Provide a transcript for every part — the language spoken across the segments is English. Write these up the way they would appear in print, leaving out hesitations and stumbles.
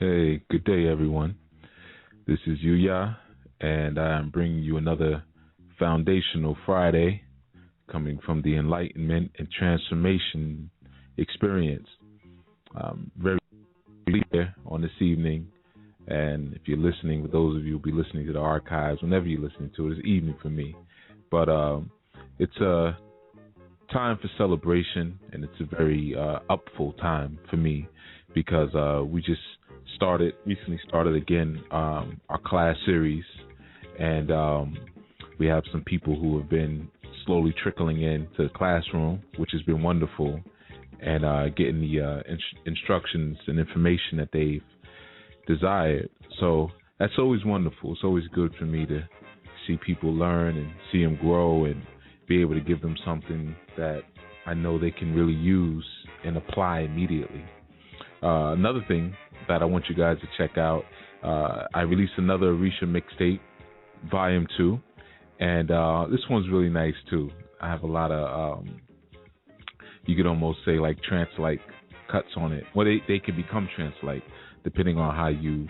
Hey, good day, everyone. This is Yuya, and I'm bringing you another Foundational Friday coming from the Enlightenment and Transformation Experience. Very clear on this evening, and if you're listening, for those of you who'll be listening to the archives, whenever you're listening to it, it's evening for me. But it's a time for celebration, and it's a very upful time for me because we just recently started again our class series, and we have some people who have been slowly trickling into the classroom, which has been wonderful, and getting the instructions and information that they've desired. So that's always wonderful. It's always good for me to see people learn and see them grow and be able to give them something that I know they can really use and apply immediately. Another thing that I want you guys to check out, I released another Orisha mixtape, Volume 2, and this one's really nice too. I have a lot of, you could almost say like trance-like cuts on it. Well, they can become trance-like depending on how you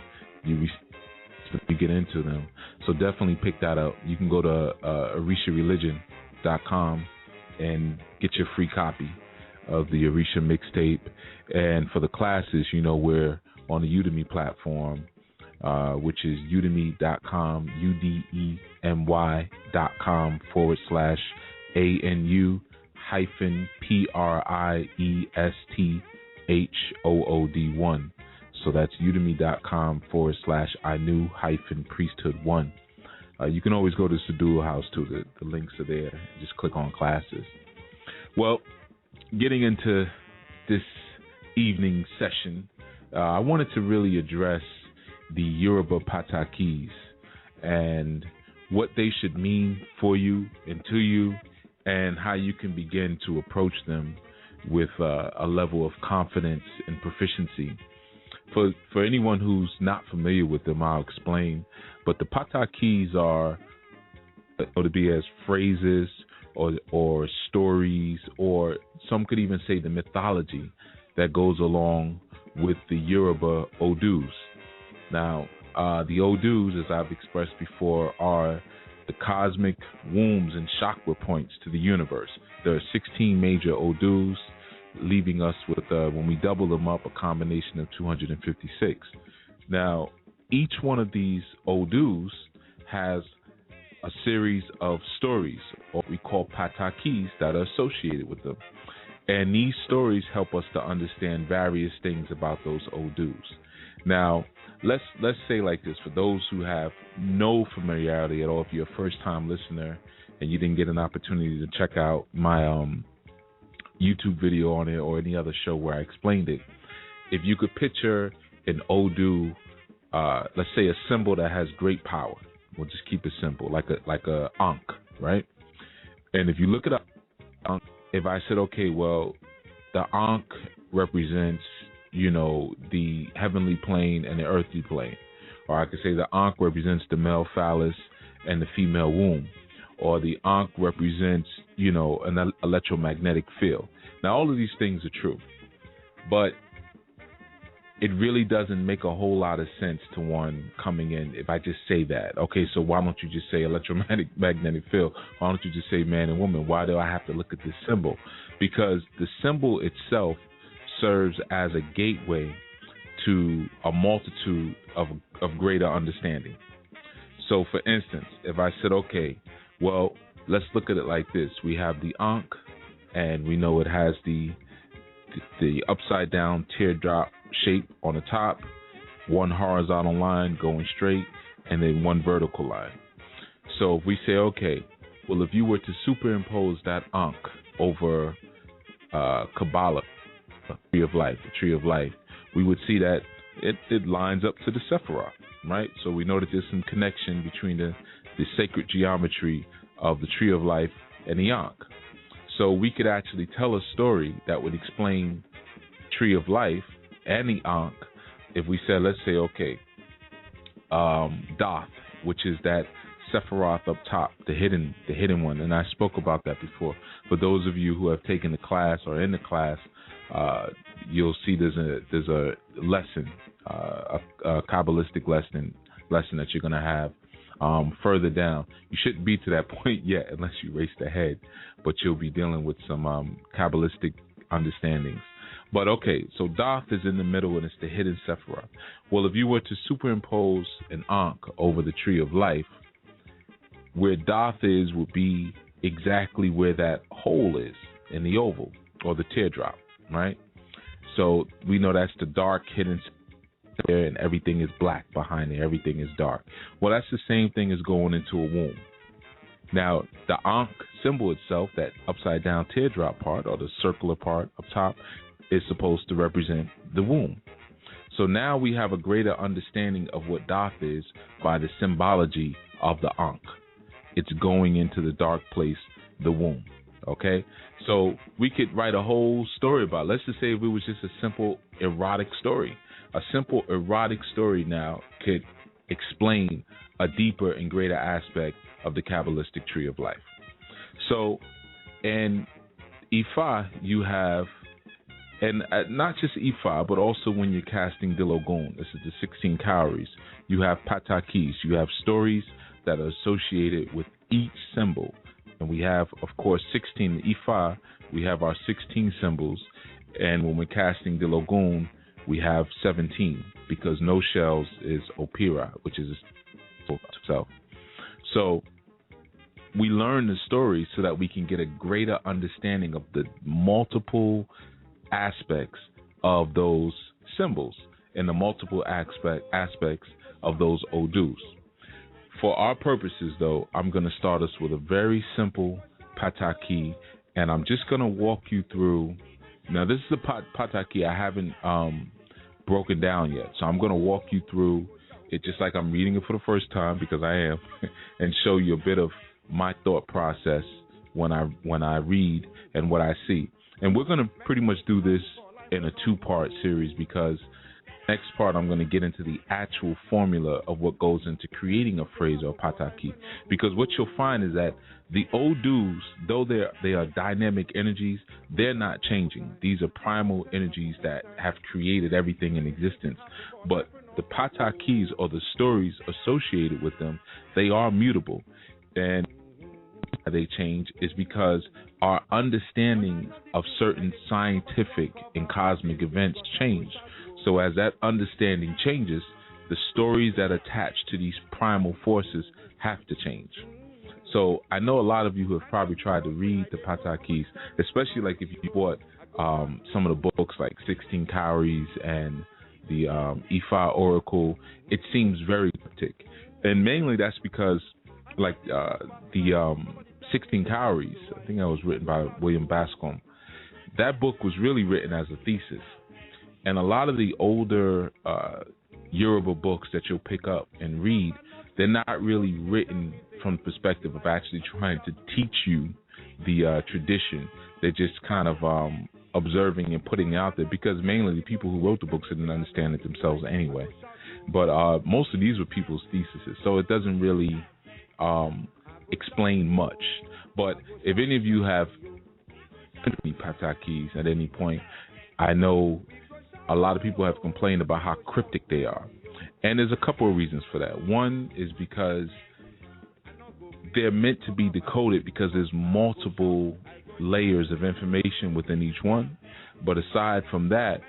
get into them. So definitely pick that up. You can go to orishareligion.com and get your free copy of the Orisha mixtape. And for the classes, we're on the Udemy platform, which is udemy.com, udemy.com/ANU-PRIESTHOOD1. So that's udemy.com/ANU-priesthood1. You can always go to Sadulu House too. The links are there. Just click on classes. Well, getting into this evening session, I wanted to really address the Yoruba Patakis and what they should mean for you and to you, and how you can begin to approach them with a level of confidence and proficiency. For anyone who's not familiar with them, I'll explain. But the Patakis are to be as phrases or stories, or some could even say the mythology that goes along with the Yoruba Odus. Now, the Odus, as I've expressed before, are the cosmic wombs and chakra points to the universe. There are 16 major Odus, leaving us with, when we double them up, a combination of 256. Now, each one of these Odus has a series of stories, or what we call patakis, that are associated with them. And these stories help us to understand various things about those Odus. Now, let's say like this, for those who have no familiarity at all, if you're a first-time listener and you didn't get an opportunity to check out my YouTube video on it or any other show where I explained it, if you could picture an Odu, let's say a symbol that has great power. We'll just keep it simple, like a Ankh, right? And if you look at Ankh, if I said, okay, well, the Ankh represents, the heavenly plane and the earthly plane, or I could say the Ankh represents the male phallus and the female womb, or the Ankh represents, an electromagnetic field. Now, all of these things are true, but it really doesn't make a whole lot of sense to one coming in if I just say that. Okay, so why don't you just say electromagnetic field? Why don't you just say man and woman? Why do I have to look at this symbol? Because the symbol itself serves as a gateway to a multitude of greater understanding. So, for instance, if I said, okay, well, let's look at it like this. We have the Ankh, and we know it has the upside down teardrop shape on the top, one horizontal line going straight, and then one vertical line. So if we say, okay, well, if you were to superimpose that Ankh over Kabbalah, the tree of life, we would see that it lines up to the Sephiroth, right? So we know that there's some connection between the sacred geometry of the tree of life and the Ankh. So we could actually tell a story that would explain tree of life and the Ankh if we said, let's say, okay, Doth, which is that Sephiroth up top, the hidden one, and I spoke about that before. For those of you who have taken the class or in the class, you'll see there's a lesson, a Kabbalistic lesson that you're going to have further down. You shouldn't be to that point yet unless you race ahead, but you'll be dealing with some Kabbalistic understandings. But okay, so Doth is in the middle and it's the hidden Sephiroth. Well, if you were to superimpose an Ankh over the tree of life, where Doth is would be exactly where that hole is in the oval or the teardrop, right? So we know that's the dark hidden there, and everything is black behind it. Everything is dark. Well, that's the same thing as going into a womb. Now, the Ankh symbol itself, that upside down teardrop part or the circular part up top, is supposed to represent the womb. So now we have a greater understanding of what Doth is by the symbology of the Ankh. It's going into the dark place, the womb. Okay? So we could write a whole story about it. Let's just say if it was just a simple erotic story. A simple erotic story now could explain a deeper and greater aspect of the Kabbalistic tree of life. So in Ifa, you have, and not just Ifa, but also when you're casting Dilogun, this is the 16 cowries, you have Patakis, you have stories that are associated with each symbol. And we have, of course, 16 in Ifa, we have our 16 symbols, and when we're casting Dilogun, we have 17, because no shells is Opira, which is itself. So we learn the story so that we can get a greater understanding of the multiple aspects of those symbols and the multiple aspects of those Odus. For our purposes, though, I'm going to start us with a very simple Pataki, and I'm just going to walk you through. Now, this is a Pataki I haven't broken down yet, so I'm going to walk you through it just like I'm reading it for the first time, because I am, and show you a bit of my thought process when I read and what I see. And we're going to pretty much do this in a two-part series, because next part I'm going to get into the actual formula of what goes into creating a phrase or pataki. Because what you'll find is that the Odus, though they are dynamic energies, they're not changing. These are primal energies that have created everything in existence. But the patakis, or the stories associated with them, they are mutable. And they change is because our understanding of certain scientific and cosmic events change. So as that understanding changes, the stories that attach to these primal forces have to change. So I know a lot of you who have probably tried to read the Patakis, especially like if you bought some of the books like 16 Cowries and the Ifa Oracle, it seems very cryptic. And mainly that's because like the 16 Cowries, I think that was written by William Bascom. That book was really written as a thesis. And a lot of the older Yoruba books that you'll pick up and read, they're not really written from the perspective of actually trying to teach you the tradition. They're just kind of observing and putting it out there, because mainly the people who wrote the books didn't understand it themselves anyway. But most of these were people's theses, so it doesn't really explain much. But if any of you have any Patakis at any point, I know a lot of people have complained about how cryptic they are. And there's a couple of reasons for that. One is because they're meant to be decoded, because there's multiple layers of information within each one. But aside from that,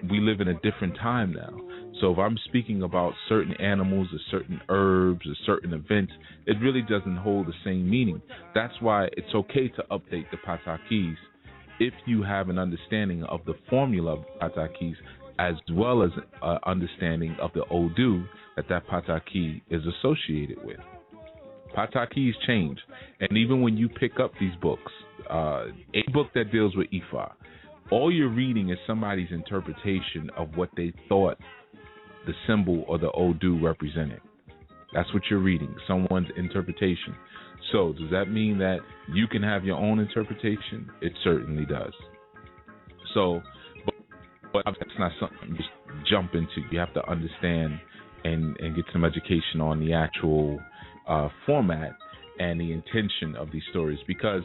we live in a different time now. So if I'm speaking about certain animals or certain herbs or certain events, it really doesn't hold the same meaning. That's why it's okay to update the Patakis if you have an understanding of the formula of Patakis, as well as understanding of the Odu that Pataki is associated with. Patakis change. And even when you pick up these books, a book that deals with Ifa, all you're reading is somebody's interpretation of what they thought the symbol or the Odu represented. That's what you're reading, someone's interpretation. So does that mean that you can have your own interpretation? It certainly does. So, but that's not something you just jump into. You have to understand and get some education on the actual format and the intention of these stories, because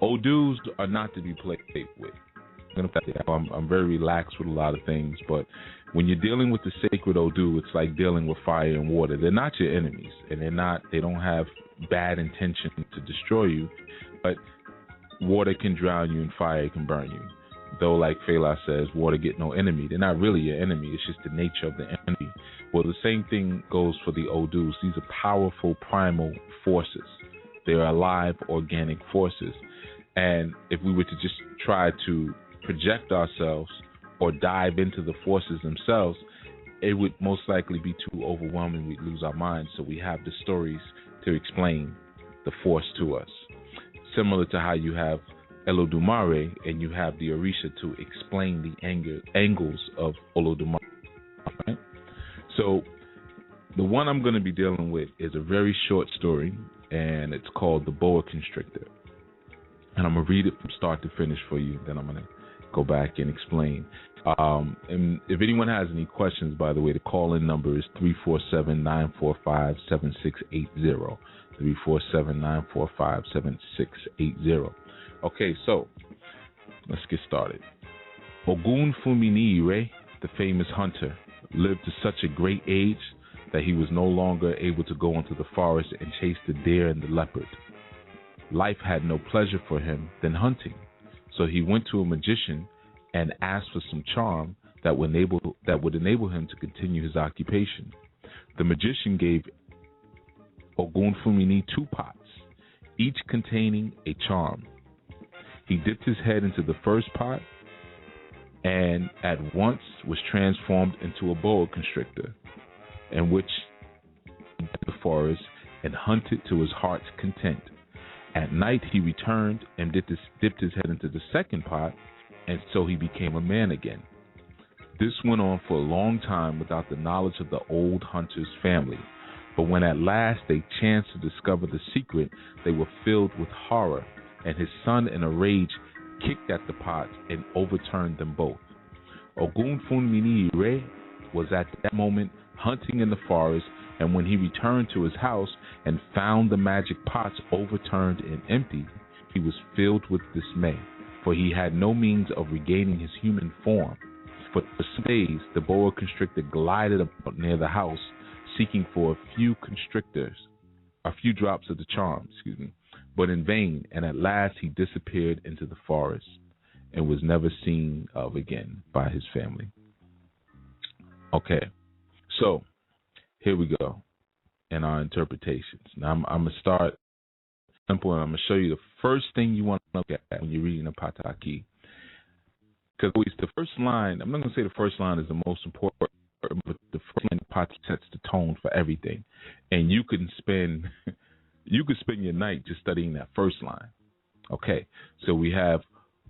Odus are not to be played with. I'm very relaxed with a lot of things, but when you're dealing with the sacred Odu, it's like dealing with fire and water. They're not your enemies, and they don't have bad intention to destroy you, but water can drown you and fire can burn you. Though, like Fela says, water get no enemy. They're not really your enemy. It's just the nature of the enemy. Well, the same thing goes for the Odus. These are powerful primal forces. They're alive, organic forces. And if we were to just try to project ourselves or dive into the forces themselves, it would most likely be too overwhelming. We'd lose our minds. So we have the stories to explain the force to us. Similar to how you have Olodumare and you have the Orisha to explain the angles of Olodumare. Right? So the one I'm going to be dealing with is a very short story, and it's called The Boa Constrictor. And I'm going to read it from start to finish for you. Then I'm going to go back and explain. And if anyone has any questions, by the way, the call-in number is 347-945-7680. 347-945-7680. Okay, so let's get started. Ogun Funmi-Ni-Ire, the famous hunter, lived to such a great age that he was no longer able to go into the forest and chase the deer and the leopard. Life had no pleasure for him than hunting, so he went to a magician and asked for some charm that would enable him to continue his occupation. The magician gave Ogun Funmi-Ni 2 pots, each containing a charm. He dipped his head into the first pot and at once was transformed into a boa constrictor, in which he entered the forest and hunted to his heart's content. At night he returned and dipped his head into the second pot, and so he became a man again. This went on for a long time without the knowledge of the old hunter's family, but when at last they chanced to discover the secret, they were filled with horror, and his son in a rage kicked at the pots and overturned them both. Ogun Funmi-Ni-Ire was at that moment hunting in the forest, and when he returned to his house and found the magic pots overturned and empty, he was filled with dismay, for he had no means of regaining his human form. For some days, the boa constrictor glided about near the house, seeking for a few drops of the charm, but in vain, and at last he disappeared into the forest and was never seen of again by his family. Okay, so here we go in our interpretations. Now I'm going to start simple, and I'm going to show you the first thing you want to look at when you're reading a Pataki. Because always the first line, I'm not going to say the first line is the most important, but the first line of Pataki sets the tone for everything. And you could spend your night just studying that first line. Okay, so we have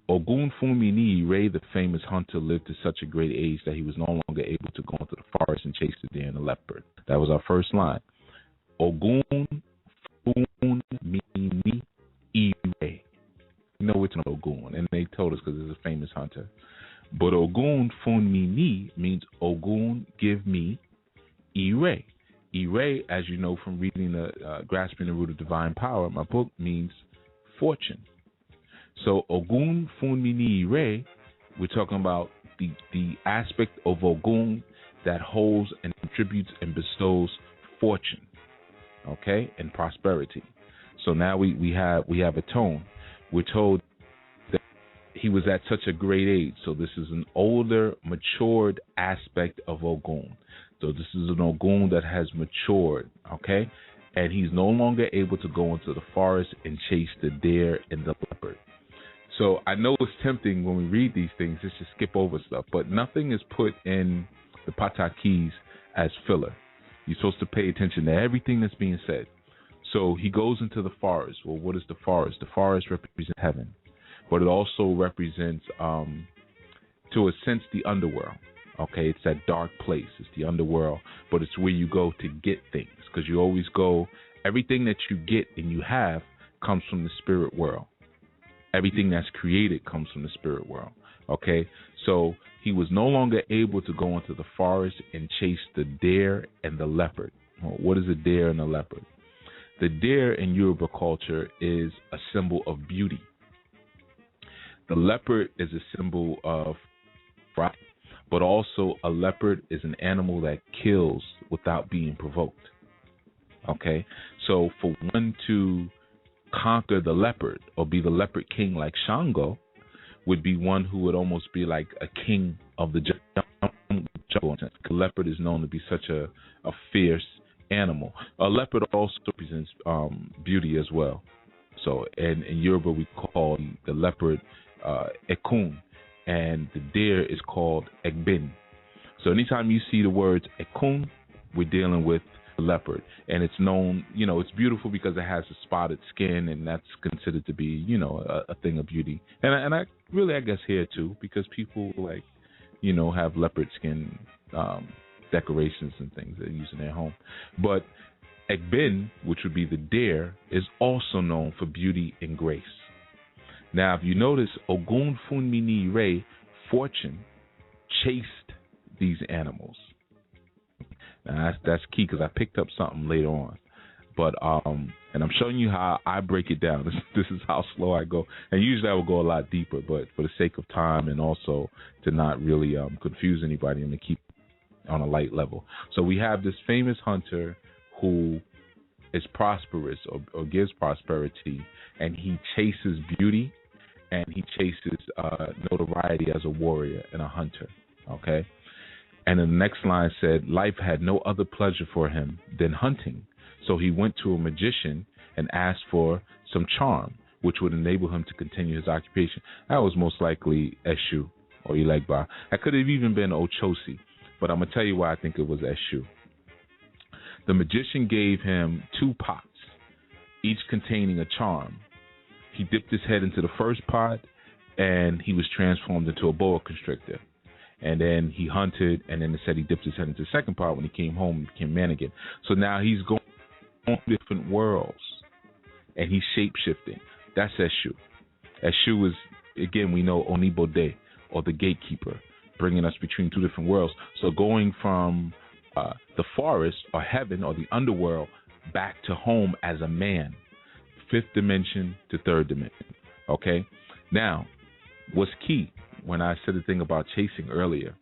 Ogun Funmi-Ni-Ire, the famous hunter, lived to such a great age that he was no longer able to go into the forest and chase the deer and the leopard. That was our first line. Ogun Funmi-Ni-Ire. You know it's an Ogun, and they told us because it's a famous hunter. But Ogun Funmi-Ni means Ogun, give me Ire. Ire, as you know from reading the Grasping the Root of Divine Power, my book, means fortune. So Ogun Funmi-Ni-Ire, we're talking about the aspect of Ogun that holds and contributes and bestows fortune, okay, and prosperity. So now we have a tone. We're told that he was at such a great age. So this is an older, matured aspect of Ogun. So this is an Ogun that has matured, okay? And he's no longer able to go into the forest and chase the deer and the leopard. So I know it's tempting when we read these things just to skip over stuff, but nothing is put in the Patakis as filler. You're supposed to pay attention to everything that's being said. So he goes into the forest. Well, what is the forest? The forest represents heaven, but it also represents, to a sense, the underworld. Okay, it's that dark place. It's the underworld, but it's where you go to get things, because you always go, everything that you get and you have comes from the spirit world. Everything that's created comes from the spirit world. Okay, so he was no longer able to go into the forest and chase the deer and the leopard. Well, what is a deer and a leopard? The deer in Yoruba culture is a symbol of beauty. The leopard is a symbol of pride, but also a leopard is an animal that kills without being provoked. Okay, so for one to conquer the leopard or be the leopard king like Shango would be one who would almost be like a king of the jungle. The leopard is known to be such a fierce animal. A leopard also represents beauty as well. So in Yoruba we call the leopard Ekun, and the deer is called Egbin. So anytime you see the words Ekun, we're dealing with the leopard, and it's known, it's beautiful because it has a spotted skin, and that's considered to be, a thing of beauty. And I really, I guess here too, because people have leopard skin decorations and things they use in their home. But Egbin, which would be the deer, is also known for beauty and grace. Now, if you notice, Ogun Funmini Re, fortune, chased these animals. Now, that's key because I picked up something later on. But and I'm showing you how I break it down. This is how slow I go. And usually I will go a lot deeper, but for the sake of time and also to not really confuse anybody and to keep on a light level. So we have this famous hunter who is prosperous or gives prosperity, and he chases beauty, and he chases notoriety as a warrior and a hunter. Okay? And then the next line said, life had no other pleasure for him than hunting. So he went to a magician and asked for some charm, which would enable him to continue his occupation. That was most likely Eshu or Ilegba. That could have even been Ochosi, but I'm going to tell you why I think it was Eshu. The magician gave him 2 pots, each containing a charm. He dipped his head into the first pot, and he was transformed into a boa constrictor. And then he hunted, and then it said he dipped his head into the second pot. When he came home, he became man again. So now he's going different worlds, and he's shape-shifting. That's Eshu. Eshu is, again, we know Onibode, or the gatekeeper, bringing us between 2 different worlds. So going from the forest or heaven or the underworld back to home as a man, 5th dimension to 3rd dimension. Okay? Now, what's key, when I said the thing about chasing earlier,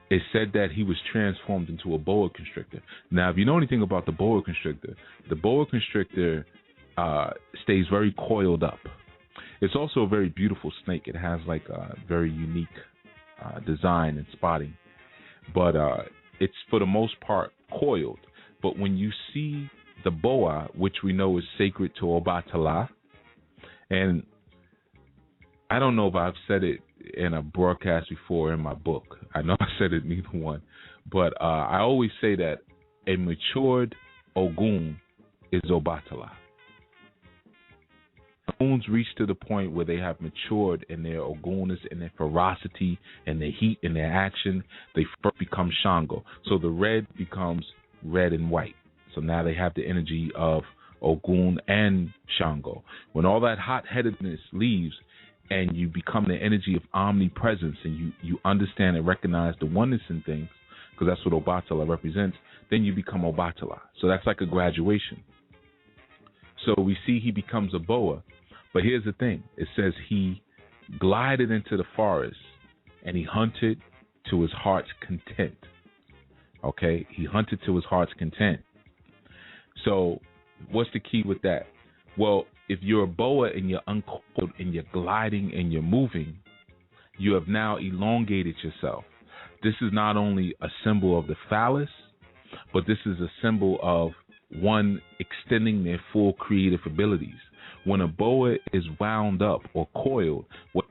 it said that he was transformed into a boa constrictor. Now, if you know anything about the boa constrictor stays very coiled up. It's also a very beautiful snake. It has like a very unique design and spotting. But it's for the most part coiled. But when you see the boa, which we know is sacred to Obatala, and I don't know if I've said it in a broadcast before in my book. I know I said it in either one. But I always say that a matured Ogun is Obatala. Oguns reach to the point where they have matured in their Ogunness, in their ferocity, and their heat, and their action. They first become Shango. So the red becomes red and white. So now they have the energy of Ogun and Shango. When all that hot-headedness leaves, and you become the energy of omnipresence, and you understand and recognize the oneness in things, because that's what Obatala represents, then you become Obatala. So that's like a graduation. So we see he becomes a boa, but here's the thing. It says he glided into the forest, and he hunted to his heart's content. Okay? He hunted to his heart's content. So what's the key with that? Well, if you're a boa and you're uncoiled and you're gliding and you're moving, you have now elongated yourself. This is not only a symbol of the phallus, but this is a symbol of one extending their full creative abilities. When a boa is wound up or coiled, what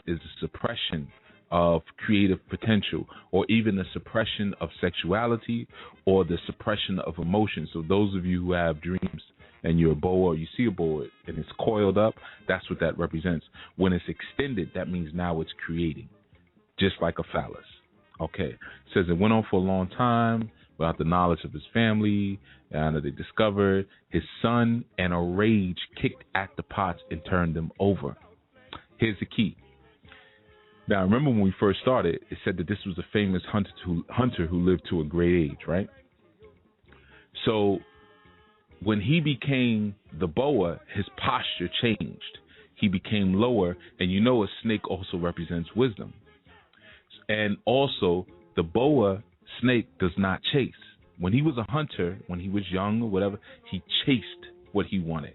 is a suppression of creative potential, or even the suppression of sexuality, or the suppression of emotion. So those of you who have dreams and you're a boa, or you see a boa and it's coiled up, that's what that represents. When it's extended, that means now it's creating, just like a phallus. Okay. It says it went on for a long time without the knowledge of his family, and they discovered his son, and a rage kicked at the pots and turned them over. Here's the key. Now, remember when we first started, it said that this was a famous hunter who lived to a great age, right? So when he became the boa, his posture changed. he became lower. And you know a snake also represents wisdom. And also, the boa snake does not chase. When he was a hunter, when he was young or whatever, he chased what he wanted.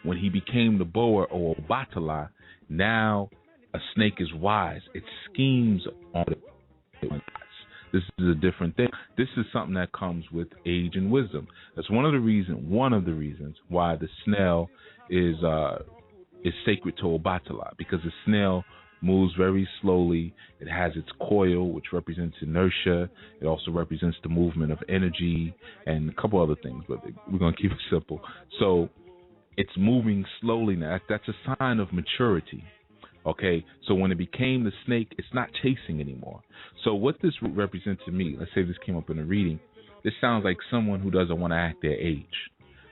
When he became the boa or batala, now a snake is wise. It schemes on it. This is a different thing. This is something that comes with age and wisdom. That's one of the reasons why the snail is sacred to Obatala, because the snail moves very slowly. It has its coil, which represents inertia. It also represents the movement of energy and a couple other things, but we're going to keep it simple. So it's moving slowly now. That's a sign of maturity. Okay, so when it became the snake, it's not chasing anymore. So what this represents to me, let's say this came up in a reading, this sounds like someone who doesn't want to act their age.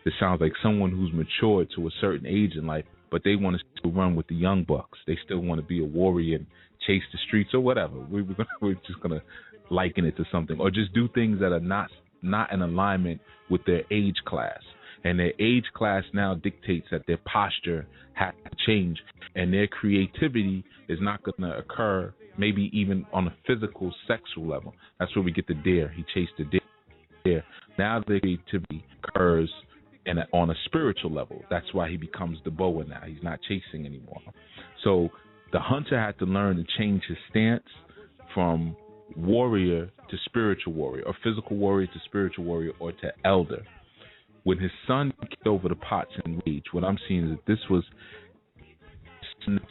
This sounds like someone who's matured to a certain age in life, but they want to still run with the young bucks. They still want to be a warrior and chase the streets or whatever. We're just going to liken it to something, or just do things that are not in alignment with their age class. And their age class now dictates that their posture has to change, and their creativity is not going to occur maybe even on a physical, sexual level. That's where we get the dare. He chased the dare. Now the creativity occurs on a spiritual level. That's why he becomes the boa now. He's not chasing anymore. So the hunter had to learn to change his stance from warrior to spiritual warrior, or physical warrior to spiritual warrior, or to elder. When his son kicked over the pots in rage, what I'm seeing is that this was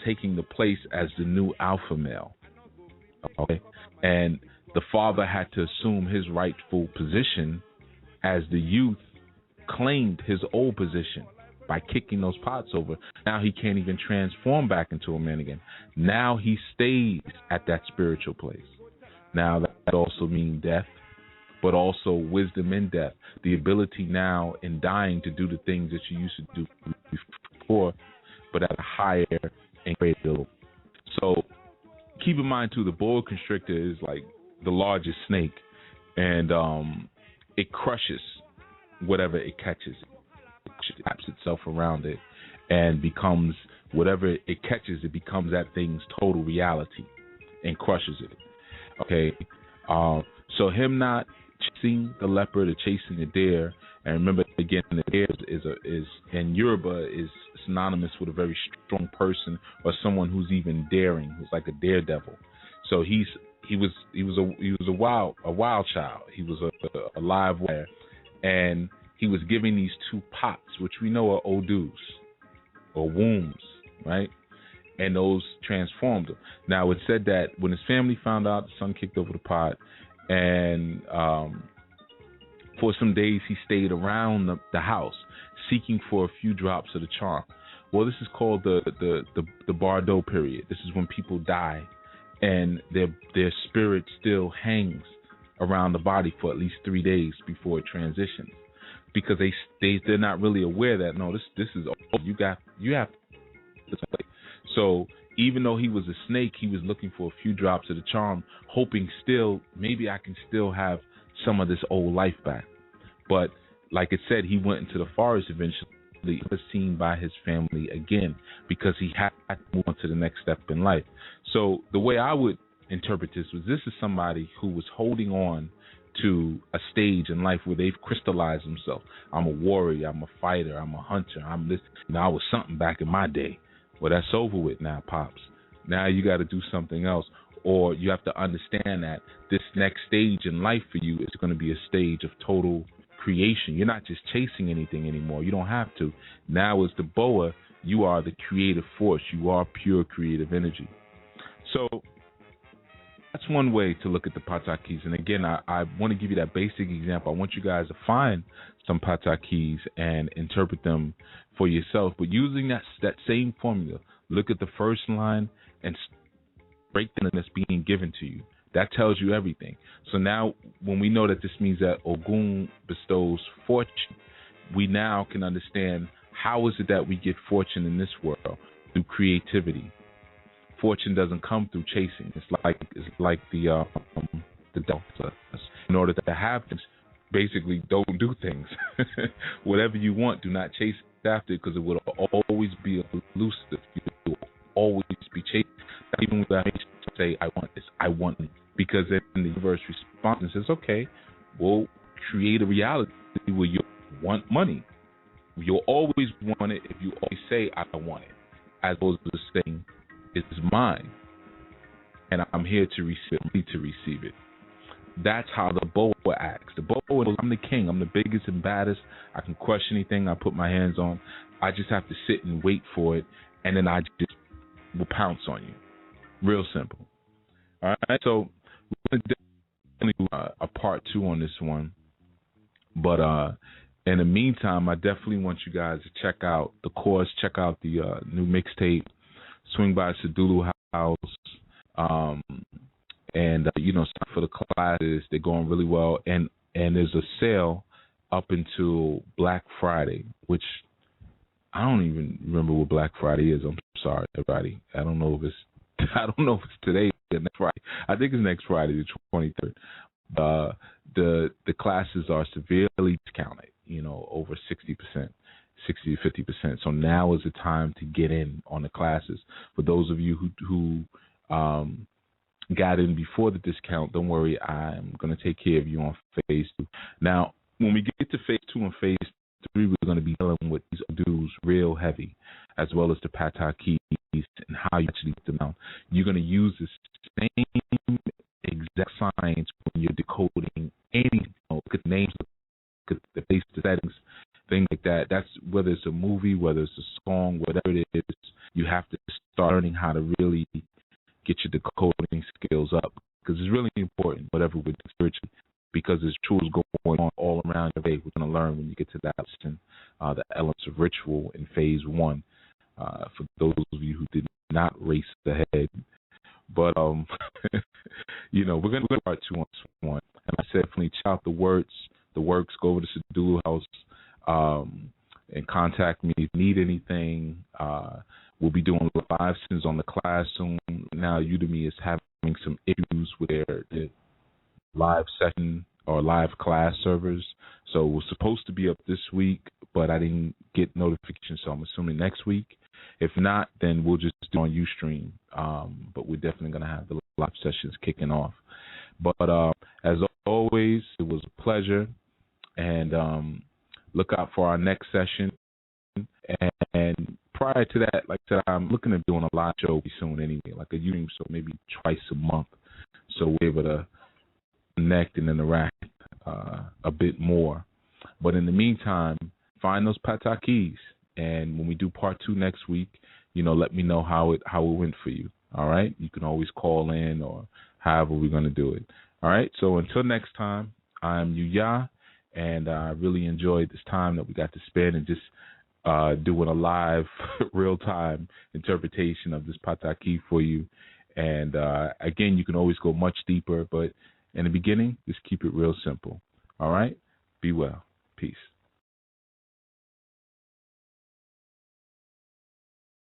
taking the place as the new alpha male. Okay? And the father had to assume his rightful position as the youth claimed his old position by kicking those pots over. Now he can't even transform back into a man again. Now he stays at that spiritual place. Now that also means death, but also wisdom in death. The ability now in dying to do the things that you used to do before, but at a higher and greater level. So keep in mind too, the boa constrictor is like the largest snake, and it crushes whatever it catches. It wraps itself around it and becomes whatever it catches. It becomes that thing's total reality and crushes it. Okay, so him not chasing the leopard or chasing the deer, and remember again, the deer is in Yoruba is synonymous with a very strong person or someone who's even daring, who's like a daredevil. So he was a wild child. He was a live wire, and he was giving these two pots, which we know are odus or wombs, right? And those transformed him. Now it said that when his family found out, the son kicked over the pot, and for some days he stayed around the house seeking for a few drops of the charm. Well, this is called the Bardo period. This is when people die and their spirit still hangs around the body for at least 3 days before it transitions, because they're not really aware that no, this is you have to play. So even though he was a snake, he was looking for a few drops of the charm, hoping still maybe I can still have some of this old life back. But like it said, he went into the forest eventually, was seen by his family again, because he had to move on to the next step in life. So the way I would interpret this is somebody who was holding on to a stage in life where they've crystallized themselves. I'm a warrior, I'm a fighter, I'm a hunter, I'm this. I was something back in my day. Well, that's over with now, Pops. Now you got to do something else, or you have to understand that this next stage in life for you is going to be a stage of total creation. You're not just chasing anything anymore. You don't have to. Now as the boa, you are the creative force. You are pure creative energy. So that's one way to look at the Patakis. And again, I want to give you that basic example. I want you guys to find some Patakis and interpret them for yourself. But using that same formula, look at the first line and break down that's being given to you. That tells you everything. So now when we know that this means that Ogun bestows fortune, we now can understand how is it that we get fortune in this world? Through creativity. Fortune doesn't come through chasing. It's like the delta. In order to have things, basically don't do things. Whatever you want, do not chase after it, because it will always be elusive. always be chasing. Even with that, say, I want this, I want it. Because then the universe responds and says, okay, we'll create a reality where you want money. You'll always want it if you always say, I want it, as opposed to saying, it's mine, and I'm here to receive it. That's how the boa acts. The boa knows I'm the king. I'm the biggest and baddest. I can crush anything I put my hands on. I just have to sit and wait for it, and then I just will pounce on you. Real simple. All right, so we're going to definitely do a part 2 on this one. But in the meantime, I definitely want you guys to check out the course, check out the new mixtape, Swing by Sadulu House, and sign for the classes. They're going really well, and there's a sale up until Black Friday, which I don't even remember what Black Friday is. I'm sorry, everybody. I don't know if it's today or next Friday. I think it's next Friday, the 23rd. The classes are severely discounted, over 60%, 60 to 50%. So now is the time to get in on the classes. For those of you who got in before the discount, don't worry, I'm going to take care of you on phase 2. Now, when we get to phase 2 and phase 3, we're going to be dealing with these dudes real heavy, as well as the Patakis and how you actually get them out. You're going to use the same exact science when you're decoding any, look at the names, look at the face, the settings, things like that. That's whether it's a movie, whether it's a song, whatever it is, you have to start learning how to really get your decoding skills up, because it's really important, whatever we're doing spiritually, because there's tools going on all around your day. We're going to learn when you get to that lesson, the elements of ritual in phase 1. For those of you who did not race ahead, but we're going to part 2 on this one. And I said, definitely check out the works. Go over to Sadulu House and contact me if you need anything. We'll be doing live sessions on the class soon. Now Udemy is having some issues with their live session or live class servers. So we're supposed to be up this week, but I didn't get notification, so I'm assuming next week. If not, then we'll just do on Ustream. But we're definitely going to have the live sessions kicking off. But as always, it was a pleasure. And look out for our next session. And prior to that, like I said, I'm looking at doing a live show soon anyway, like a Ustream, so maybe twice a month. So we're able to connect and interact a bit more. But in the meantime, find those Patakis. And when we do part 2 next week, let me know how it went for you. All right? You can always call in or however we're going to do it. All right? So until next time, I'm Yuya, and I really enjoyed this time that we got to spend and just doing a live, real-time interpretation of this Pataki for you. And again, you can always go much deeper, but in the beginning, just keep it real simple. All right? Be well. Peace.